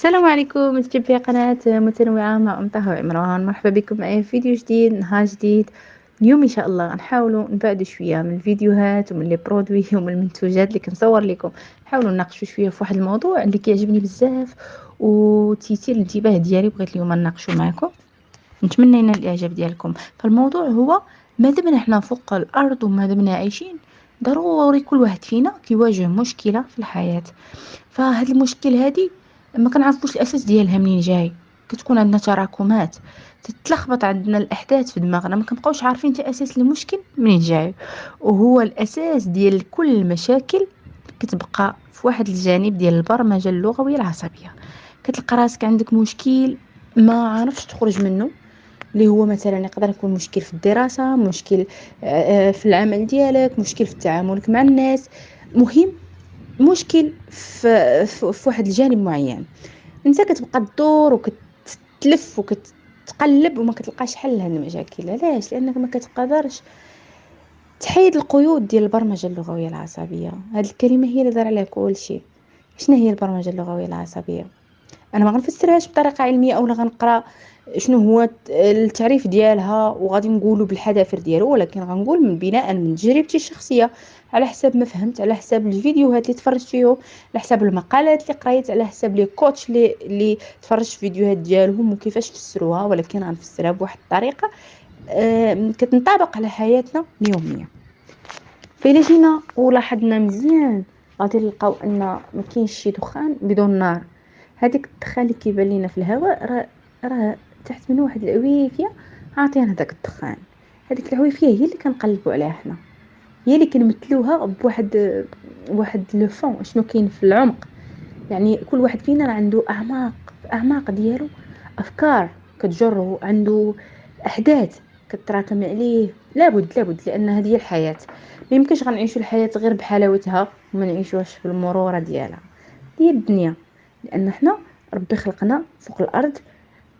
السلام عليكم متابعي قناة متنوعة مع أم طه وعمران. مرحبا بكم معايا في فيديو جديد، نهار جديد. اليوم إن شاء الله نحاولوا نبعدوا شوية من الفيديوهات ومن لي برودوي ومن المنتوجات اللي كنصور لكم. نحاولوا نناقشوا شوية في واحد الموضوع اللي كيعجبني بزاف وتيثير الانتباه ديالي، بغيت اليوم نناقشوا معكم. نتمنى ينال الإعجاب ديالكم. فالموضوع هو: ما دمنا احنا فوق الأرض وما دمنا عايشين، ضروري كل واحد فينا كيواجه مشكلة في الحياة. فهاد المشكل هادي ما كنعرفوش الاساس ديالها منين جاي. كتكون عندنا تراكمات، تتلخبط عندنا الاحداث في دماغنا، ما كنبقاوش عارفين تا اساس المشكل منين جاي. وهو الاساس ديال كل المشاكل كتبقى في واحد الجانب ديال البرمجه اللغويه العصبيه. كتلقى راسك عندك مشكل ما عرفتش تخرج منه، اللي هو مثلا يقدر يكون مشكل في الدراسه، مشكل في العمل ديالك، مشكل في تعاملك مع الناس. مهم مشكل في واحد الجانب معين. انت كتبقى تدور وكتلف وكتقلب وما كتلقاش حل لهاد المشاكل. علاش؟ لانك ما كتقدرش تحيد القيود ديال البرمجه اللغويه العصبيه. هاد الكلمه هي اللي دار عليها كل شيء. شنو هي البرمجه اللغويه العصبيه؟ انا ما غنفسرهاش بطريقه علميه اولا غنقرا شنو هو التعريف ديالها وغادي نقوله بالحذافير ديالو، ولكن غنقول من بناء من تجربتي الشخصيه، على حساب ما فهمت، على حساب الفيديوهات اللي تفرجت فيهم، على حساب المقالات اللي قريت، على حساب لي كوتش اللي تفرجت في فيديوهات ديالهم وكيفاش فسروها، ولكن غنفسرها بواحد الطريقه كتنطبق على حياتنا اليوميه. فإلا جينا ولاحظنا مزيان غادي نلقاو ان ما كاينش شي دخان بدون نار. هذيك الدخان اللي كيبان لينا في الهواء راه تحت منه واحد العويفيه عاطينا هذاك الدخان. هذيك العويفيه هي اللي كنقلبوا عليها حنا، هي اللي كنمثلوها بواحد لو فون، شنو كاين في العمق. يعني كل واحد فينا عنده اعماق، في اعماق ديالو افكار كتجره، عنده احداث كتراكم عليه. لابد لان هذه هي الحياه. ما يمكنش غنعيشوا الحياه غير بحلاوتها وما نعيشوهاش في المروره ديالها. هي الدنيا، لان حنا ربي خلقنا فوق الارض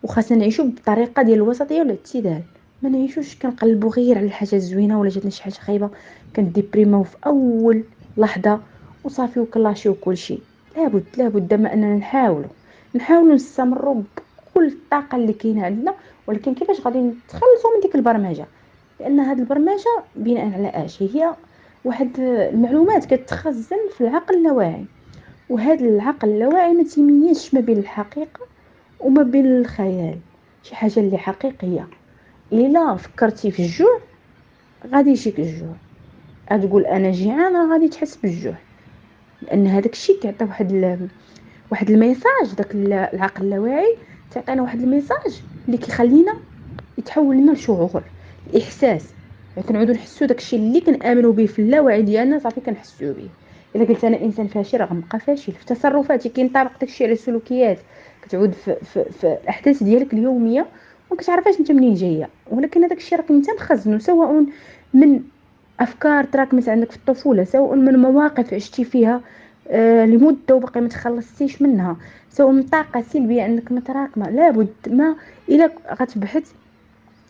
وخاصنا نعيشوا بطريقه ديال الوسطيه والاعتدال. ما نعيشوش كنقلبوا غير على الحاجه الزوينه، ولا جاتنا شي حاجه خايبه كنديبريماو في اول لحظه وصافي وكلاشيو كل شيء. لابد دائما اننا نحاولوا نستمروا بكل الطاقه اللي كاينه عندنا. ولكن كيفاش غادي نتخلصوا من ديك البرمجه؟ لان هذه البرمجه بناء على هي واحد المعلومات كتخزن في العقل اللاواعي، وهذا العقل اللاواعي ما تيميزش ما بين الحقيقه وما بين الخيال. شي حاجه اللي حقيقيه، الا فكرتي في الجوع غادي يجيك الجوع، غتقول انا جيعانه غادي تحس بالجوع، لان هذاك الشيء كيعطي واحد الميساج. داك العقل اللاواعي تعطينا واحد الميساج اللي كيخلينا يتحول لنا لشعور، الاحساس. يعني كنعودوا نحسوا داك الشيء اللي كنامنوا به في اللاوعي ديالنا، صافي كنحسوا به. الا قلت انا انسان فاشل راه غنبقى فاشل في تصرفاتي. كينطبق داك الشيء على السلوكيات، كتعود في الاحداث ديالك اليوميه وما كتعرفاش انت منين جايه. ولكن هذاك الشيء راك انت مخزنه، سواء من افكار تراكمت عندك في الطفوله، سواء من مواقف عشتي فيها لمده وباقي ما تخلصتيش منها، سواء من طاقه سلبيه عندك متراكمه. لابد ما الا غتبحث،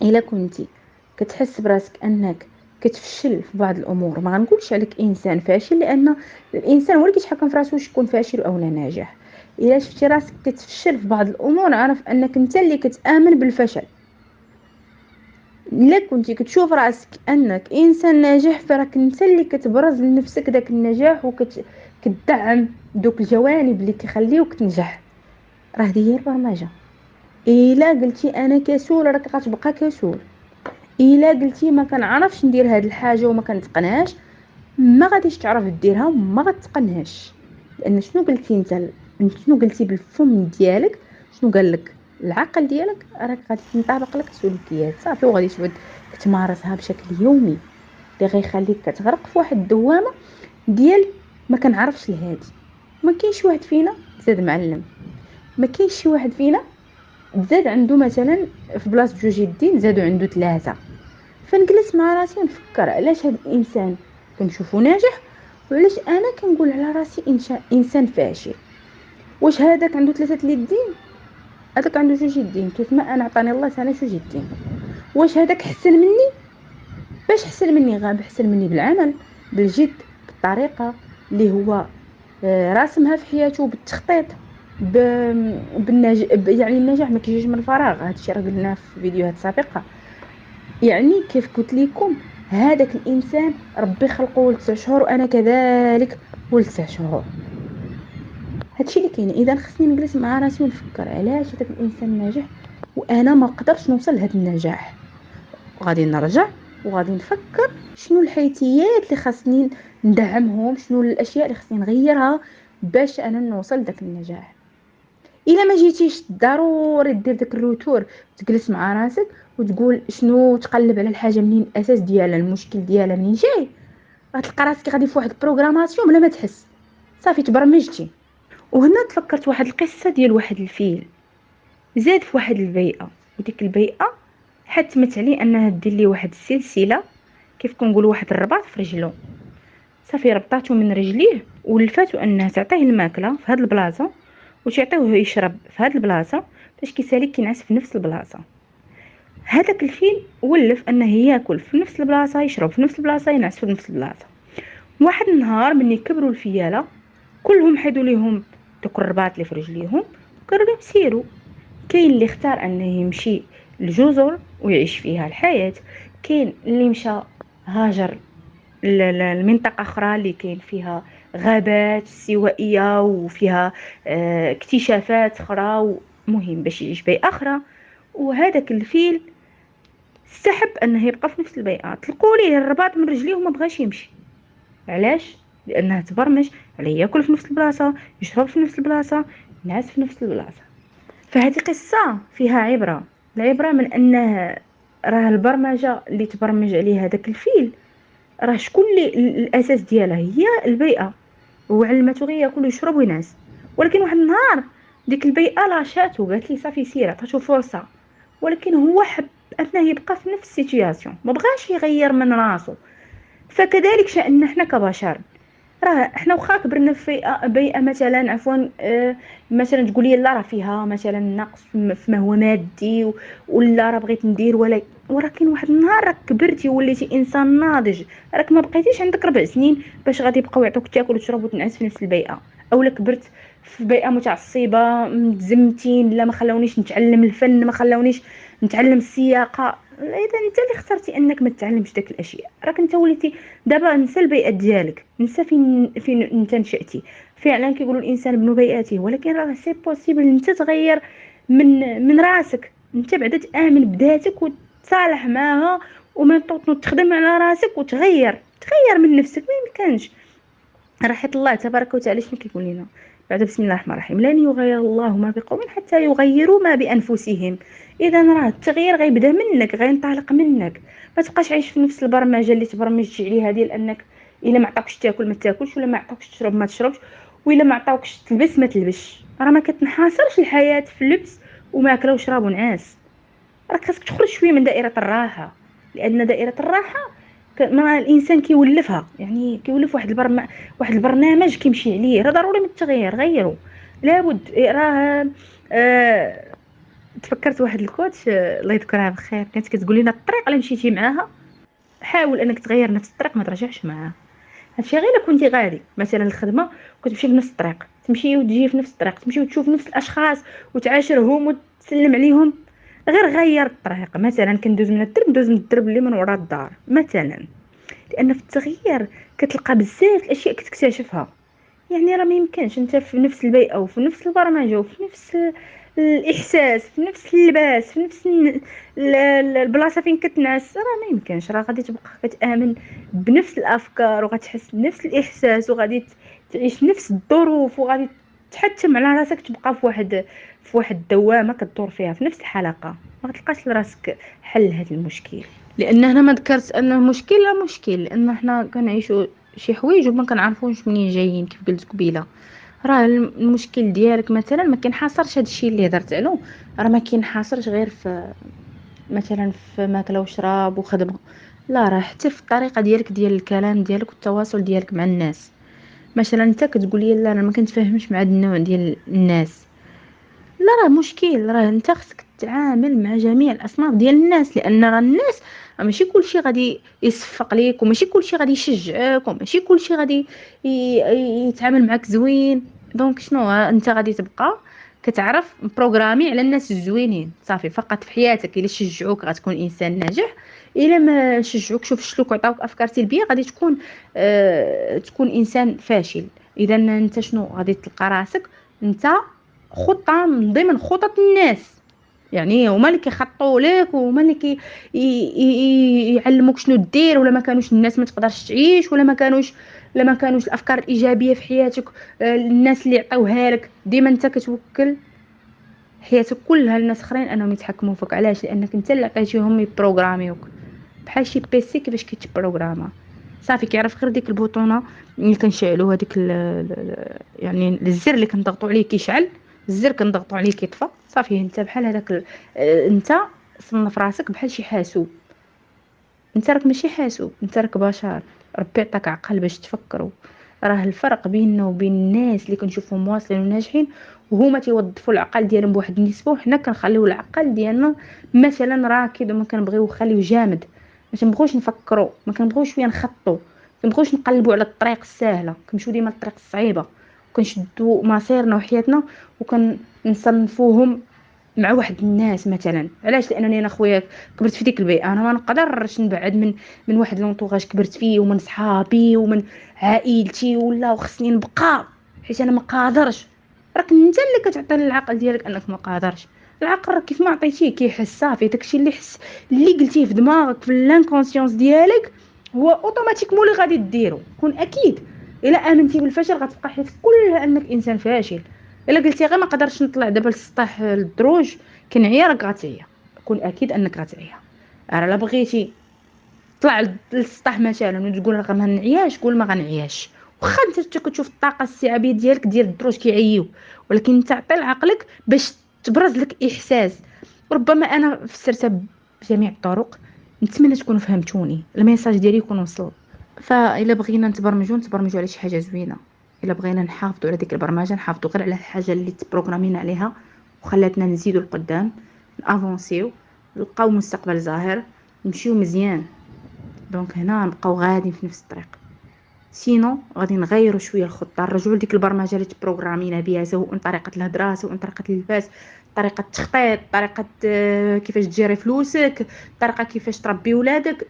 الا كنتي كتحس براسك انك كتفشل في بعض الامور، ما غنقولش عليك انسان فاشل، لان الانسان هو اللي كيتحكم في راسو واش يكون فاشل او لا ناجح. الا شفتي راسك كتفشل في بعض الامور، عرف انك انت اللي كتامن بالفشل. الا كنتي كتشوف راسك انك انسان ناجح، فراك انت اللي كتبرز لنفسك داك النجاح وكتدعم دوك الجوانب اللي كيخليوك تنجح. راه هذه هي البرمجه. الا قلتي انا كسول، راك غتبقى كسول. الا قلتي ما كنعرفش ندير هاد الحاجه وما كنتقنهاش، ما غاديش تعرف ديرها وما غتقنهاش. لان شنو قلتي انت؟ شنو قلتي بالفم ديالك؟ شنو قال لك العقل ديالك؟ راك غادي تنطبق لك سلوكيات صافي، وغادي تعود تمارسها بشكل يومي، اللي غيخليك كتغرق في واحد الدوامه ديال ما كنعرفش الهادي. ما كاينش واحد فينا زاد معلم، ما كاينش شي واحد فينا زاد عنده مثلا في بلاصه جوج يدين زادوا عنده ثلاثه. فنجلس مع راسي نفكر علاش هاد الانسان كنشوفو ناجح وعلاش انا كنقول على راسي انسان فاشل. واش هذاك عنده ثلاثه اليدين؟ هذاك عنده جوج يدين كيف ما انا عطاني الله انا جوج يدين. واش هذاك حسن مني؟ باش حسن مني؟ غاب حسن مني بالعمل، بالجد، بالطريقه اللي هو راسمها في حياته، بالتخطيط. يعني النجاح ما كيجيش من الفراغ. هذا الشيء راه قلناه في فيديوهات سابقه. يعني كيف قلت لكم، هذاك الانسان ربي خلقه ل9 شهور وانا كذلك ل9 شهور. هادشي اللي كاين. اذا خصني نجلس مع راسي ونفكر علاش هذاك الانسان ناجح وانا ما قدرتش نوصل لهذا النجاح، وغادي نرجع وغادي نفكر شنو الحيتيات اللي خاصني ندعمهم، شنو الاشياء اللي خاصني نغيرها باش انا نوصل لذاك النجاح. الا ما جيتيش ضروري دير داك الروتور، تجلس مع راسك وتقول شنو، تقلب على الحاجه منين الاساس ديالها، المشكل ديالها منين جاي، غتلقى راسك غادي في واحد البروغراماسيون بلا ما تحس، صافي تبرمجتي. وهنا تفكرت واحد القصه ديال واحد الفيل زاد في واحد البيئه، وديك البيئه حتمت عليه انها دير ليه واحد السلسله، كيف كنقولوا واحد الرباط في رجلو. صافي ربطاتو من رجليه ولفاتو انها تعطيه الماكله في هاد البلاصه وتعطيوه يشرب في هاد البلاصه، باش كيسالي كينعس في نفس البلاصه. هذاك الفيل ولف انه ياكل في نفس البلاصه، يشرب في نفس البلاصه، ينعس في نفس البلاصه. واحد النهار ملي كبروا الفياله كلهم حيدوا ليهم دوك الرباط اللي في رجليهم وقالوا لهم سيروا. كاين اللي اختار انه يمشي لجزر ويعيش فيها الحياه، كاين اللي مشى هاجر المنطقة أخرى اللي كاين فيها غابات استوائية وفيها اكتشافات أخرى، مهم باش يعيش بيئة أخرى. وهذاك الفيل استحب أنه يبقى في نفس البيئة. طلقوا ليه الرباط من رجليه وما بغاش يمشي. علاش؟ لأنه تبرمج على ياكل في نفس البلاصة، يشرب في نفس البلاصة، ينعس في نفس البلاصة. فهذه قصة فيها عبرة. العبرة من أنه راه البرمجة اللي تبرمج عليه هذاك الفيل راه شكون اللي الاساس ديالها هي البيئه، وعلمته غير ياكل ويشرب وينعس. ولكن واحد النهار ديك البيئه لاشاتو، قالت لي صافي سير، عطاتو فرصه، ولكن هو حب انه يبقى في نفس السيتوياسيون، ما بغاش يغير من راسو. فكذلك شأننا احنا كبشر، راه احنا واخا كبرنا في بيئه مثلا عفوا مثلا تقولي لا راه فيها مثلا نقص في ما هو مادي ولا راه بغيت ندير، ولكن واحد النهار راك كبرتي وليتي انسان ناضج، راك ما بقيتيش عندك 4 سنين باش غادي يبقاو يعطوك تاكل وتشرب وتنعس في نفس البيئه. اولا كبرت في بيئه متعصبه متزمتين، لا ما خلاونيش نتعلم الفن، ما خلاونيش نتعلم السياقه. اذا انت اللي اخترتي انك ما تتعلمش داك الاشياء، راك انت وليتي دابا نسى البيئه ديالك، نسى فين انت نشأتي. فعلا كيقولوا الانسان ابن بيئته، ولكن راه سي بوسيبل انت تغير من راسك، انت بعدا تامن بذاتك وتصالح معها وما تخدم على راسك تغير من نفسك. ما يمكنش. راه حيت الله تبارك وتعالى شنو كيقول لنا بعد بسم الله الرحمن الرحيم، لن يغير الله ما بقوم حتى يغيروا ما بانفسهم. اذا راه التغيير غيبدا منك، غينطلق منك. ما تبقاش عايش في نفس البرمجه اللي تبرمجتي عليها ديال انك الا ما عطاكش تاكل ما تاكلش، ولا ما عطاكش تشرب ما تشربش، ولا ما عطاوكش تلبس ما تلبسش. راه ما كتنحاصرش الحياه في اللبس وماكله وشراب ونعاس. راك خاصك تخرج شويه من دائره الراحه، لان دائره الراحه ما الانسان كيولفها، يعني كيولف واحد البرنامج كيمشي عليه. راه ضروري من التغيير، غيروا لابد. راه تفكرت واحد الكوتش الله يذكرها بخير، كانت كتقول لنا الطريق اللي مشيتي معاها حاول انك تغير نفس الطريق ما ترجعش معاها. هادشي غير الا كنتي غادي مثلا الخدمه كتمشي في نفس الطريق، تمشي وتجي في نفس الطريق، تمشي وتشوف نفس الاشخاص وتعاشرهم وتسلم عليهم، غير الطريق. مثلا كندوز من الدرب ندوز من الدرب اللي من وراء الدار مثلا. لان في التغيير كتلقى بزاف الاشياء كتكتشفها. يعني راه ما يمكنش انت في نفس البيئه وفي نفس البرمجه وفي نفس الاحساس، في نفس اللباس، في نفس البلاصه فين كتنعس، راه ما يمكنش. راه غادي تبقى كتامن بنفس الافكار وغتحس بنفس الاحساس وغادي تعيش نفس الظروف وغادي تحتم على راسك تبقى في واحد الدوامه كدور فيها في نفس الحلقه. ما غتلقاش لراسك حل لهذا المشكل. لان هنا ما ذكرت انه مشكل لا مشكل، لان حنا كنعيشوا شي حوايج وما كنعرفوش منين جايين. كيف قلت قبيله، راه المشكل ديالك مثلا ما كينحصرش هذا الشيء اللي هضرت عليه، راه ما كينحصرش غير في مثلا في ماكله وشراب وخدمه، لا راه حتى في الطريقه ديالك ديال الكلام ديالك والتواصل ديالك مع الناس. مثلا انت كتقولي لا انا ما كنتفاهمش مع هذا النوع ديال الناس، لا راه مشكل. راه انت خصك تتعامل مع جميع الاصناف ديال الناس، لان راه الناس ماشي كلشي غادي يصفق ليك، وماشي كلشي غادي يشجعك، وماشي كلشي غادي يتعامل معك زوين. دونك شنو انت غادي تبقى كتعرف بروغرامي على الناس الزوينين صافي فقط في حياتك. الا شجعوك غتكون انسان ناجح، الا ما شجعوك شوف شلوك وعطاوك افكار سلبيه غادي تكون تكون انسان فاشل. اذا انت شنو غادي تلقى راسك انت خطه من ضمن خطط الناس، يعني هما اللي كيخططوا لك وهما اللي يعلموك شنو دير. ولا ما كانوش الناس ما تقدرش تعيش، ولا ما كانوش الافكار الايجابيه في حياتك الناس اللي يعطيوها لك، ديما انت كتوكل حياتك كلها لناس اخرين انهم يتحكموا فيك. علاش؟ لانك انت اللي عطيتيهم يبروغراميوك بحال شي بيسي كيفاش كيتبروغراما. صافي كيعرف غير ديك البوطونه اللي كنشعلو هذيك يعني الزر اللي كنضغطوا عليه كيشعل، الزر كنضغطوا عليه كيطفى. صافي انت بحال هذاك انت صنف راسك بحال شي حاسوب. انت راك ماشي حاسوب، انت راك بشر، ربي عطاك عقل باش تفكروا. راه الفرق بيننا وبين الناس اللي كنشوفهم واصلين وناجحين وهما تيوظفوا العقل ديالهم بواحد النسبه، وحنا كنخليو العقل ديالنا مثلا راكد وما كنبغيو خليه جامد. ما كنبغوش نفكروا، ما كنبغوش شويه نخططوا، ما كنبغوش نقلبوا على الطريق السهله، كنمشيو ديما للطريق الصعيبه، وكنشدوا مصيرنا وحياتنا وكنصنفوهم مع واحد الناس مثلا. علاش؟ لانني انا خويا كبرت في ديك البيئه، انا ما نقدرش نبعد من واحد لونطوغاج كبرت فيه ومن صحابي ومن عائلتي، ولا وخصني نبقى حيت انا ما قادرش. راك انت اللي كتعطي للعقل ديالك انك ما قادرش. العقل كيف ما عطيتيه كيحس صافي داكشي اللي حس اللي قلتيه في دماغك في لانكونسيونس ديالك هو اوتوماتيكمون اللي غادي ديرو. كون اكيد الا امنتي بالفشل غتبقى حياتك كلها انك انسان فاشل. الا قلتي غير ما قدرش نطلع دابا للسطح للدروج كنعيا، راك غتعيا. كون اكيد انك غتعيا. راه لا بغيتي طلع للسطح مثلا وتقول راه ما نعياش، قول ما غنعياش. واخا انت كتشوف الطاقه السلبيه ديالك ديال الدروج كيعيو، ولكن انت عطي لعقلك باش تبرز لك احساس. ربما انا فسرتها بجميع الطرق، نتمنى تكونوا فهمتوني، الميساج ديالي يكون وصل. فإلا بغينا نتبرمجوا على شي حاجه زوينه، الا بغينا نحافظوا على ديك البرمجه نحافظوا غير على الحاجه اللي تبروغرامينا عليها وخلاتنا نزيدوا لقدام، نافونسيو، نلقاو مستقبل زاهر، نمشيو مزيان. دونك هنا نبقاو غادي في نفس الطريق. سينو غادي نغيروا شويه الخطه، نرجعوا لديك البرمجه اللي تبروغرامينا بها، سواء طريقه الهضره، سواء طريقه اللباس، طريقه التخطيط، طريقه كيفاش تجيري فلوسك، طريقه كيفاش تربي ولادك.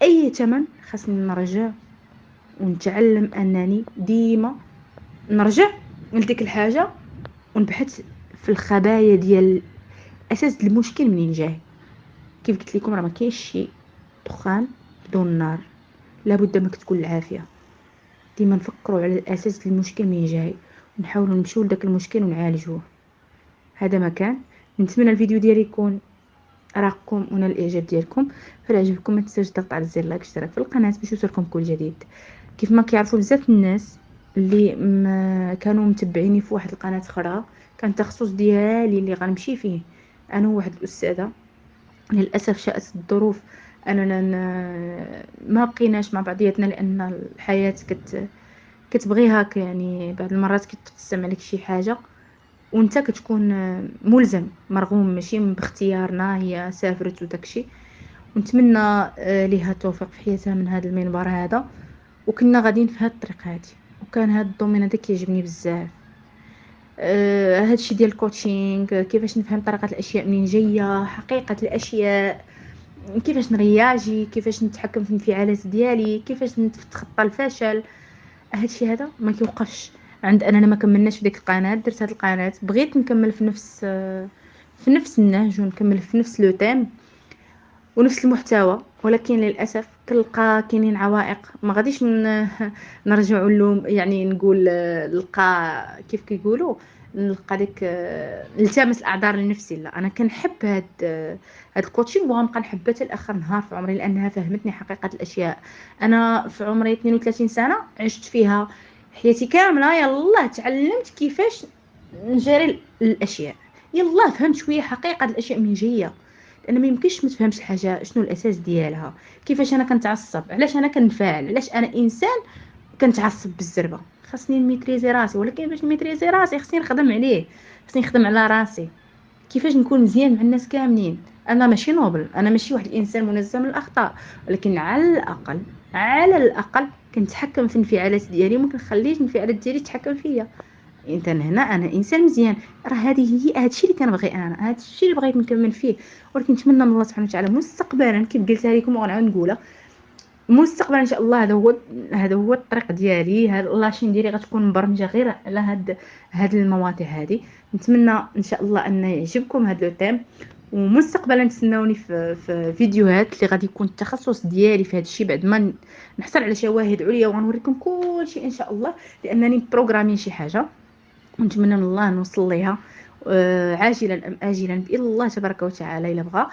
باي ثمن خاصني نرجع ونتعلم انني ديما نرجع لديك الحاجه ونبحث في الخبايا ديال اساس المشكل منين جاي. كيف قلت لكم راه ما كاينش شي دخان بدون نار، لابد ما تكون العافيه. ديما نفكروا على الاساس المشكل منين جاي ونحاولوا نمشيو لذاك المشكل ونعالجوه. هذا ما كان. نتمنى الفيديو ديالي يكون راقكم ونال الاعجاب ديالكم. فلا عجبكم ما تنساوش الضغط على زر لايك اشتراك في القناه باش يوصلكم كل جديد. كيف ما كيعرفوا بزاف الناس اللي ما كانوا متبعيني في واحد القناه اخرى كان التخصص ديالي اللي غنمشي فيه انا واحد الاستاذه، للاسف شاءت الظروف اننا ما بقيناش مع بعضياتنا لان الحياه كتبغي هكا. يعني بعض المرات كتقسم عليك شي حاجه وانت كتكون ملزم مرغوم ماشي باختيارنا، هي سافرت وداكشي. ونتمنى ليها التوفيق في حياتها من هذا المنبر هذا. وكنا غاديين في هذا الطريق هذه، وكان هذا الدومين هذا كيعجبني بزاف. هذا الشيء ديال الكوتشينغ، كيفاش نفهم طريقه الاشياء منين جايه، حقيقه الاشياء، كيفاش نرياجي، كيفاش نتحكم في الانفعالات ديالي، كيفاش نتخطى الفشل. هذا الشيء هذا ما كيوقفش عند اننا ما كملناش في ديك القناه. درت هذه القناه بغيت نكمل في نفس النهج ونكمل في نفس لو تيم ونفس المحتوى، ولكن للاسف كنلقى كاينين عوائق ما غاديش نرجعوا لهم. يعني نقول نلقى كيف كيقولوا نلقى ديك نلتمس الاعذار لنفسي. لا، انا كنحب هاد الكوتشينغ وغنبقى نحبها حتى لاخر نهار في عمري لانها فهمتني حقيقه الاشياء. انا في عمري 32 سنه عشت فيها حياتي كامله، يلا تعلمت كيفاش نجري الاشياء، يلا فهمت شويه حقيقه الاشياء من جايه. لان ما يمكنش ما تفهمش الحاجه شنو الاساس ديالها، كيفاش انا كنتعصب، علاش انا كنفعل، علاش انا انسان كنتعصب بالزربه. خاصني نميتريزي راسي، ولكن باش نميتريزي راسي خاصني نخدم عليه، خاصني نخدم على راسي. كيفاش نكون مزيان مع الناس كاملين، انا ماشي نوبل، انا ماشي واحد الانسان منزه من الاخطاء، ولكن على الاقل كنتحكم في الانفعالات ديالي، وما كنخليش الانفعالات ديالي تتحكم فيا. انت هنا انا انسان مزيان، راه هذه هي هادشي اللي كنبغي، انا هادشي اللي بغيت نكمل فيه. ولكن نتمنى من الله سبحانه وتعالى مستقبلا، كيف قلتها لكم وغنعاود نقولها، مستقبلا ان شاء الله، هذا هو الطريق ديالي، هاد لاشين ديالي غتكون مبرمجه غير على هاد المواضيع هذه. نتمنى ان شاء الله ان يعجبكم هاد لو تيم، ومستقبلا تسناوني في فيديوهات اللي غادي يكون التخصص ديالي في هذا الشيء، بعد ما نحصل على شواهد عليا، وغنوريكم كل شيء ان شاء الله، لانني بروغرامي شي حاجه ونتمنى من الله نوصل ليها عاجلا ام اجلا باذن الله تبارك وتعالى الا بغى.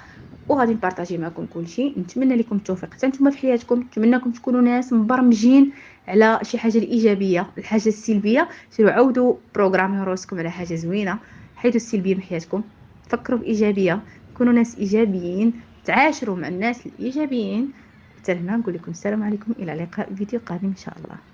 وغادي نبارطاجي معكم كل شيء. نتمنى لكم التوفيق حتى نتوما في حياتكم، نتمنىكم تكونوا ناس مبرمجين على شي حاجه الايجابيه. الحاجه السلبيه سيروا عاودوا بروغرامي راسكم على حاجه زوينه، حيدوا السلبيه من حياتكم، فكروا بايجابيه، كونوا ناس ايجابيين، تعاشروا مع الناس الايجابيين. حتى هنا نقول لكم السلام عليكم، الى اللقاء فيديو قادم ان شاء الله.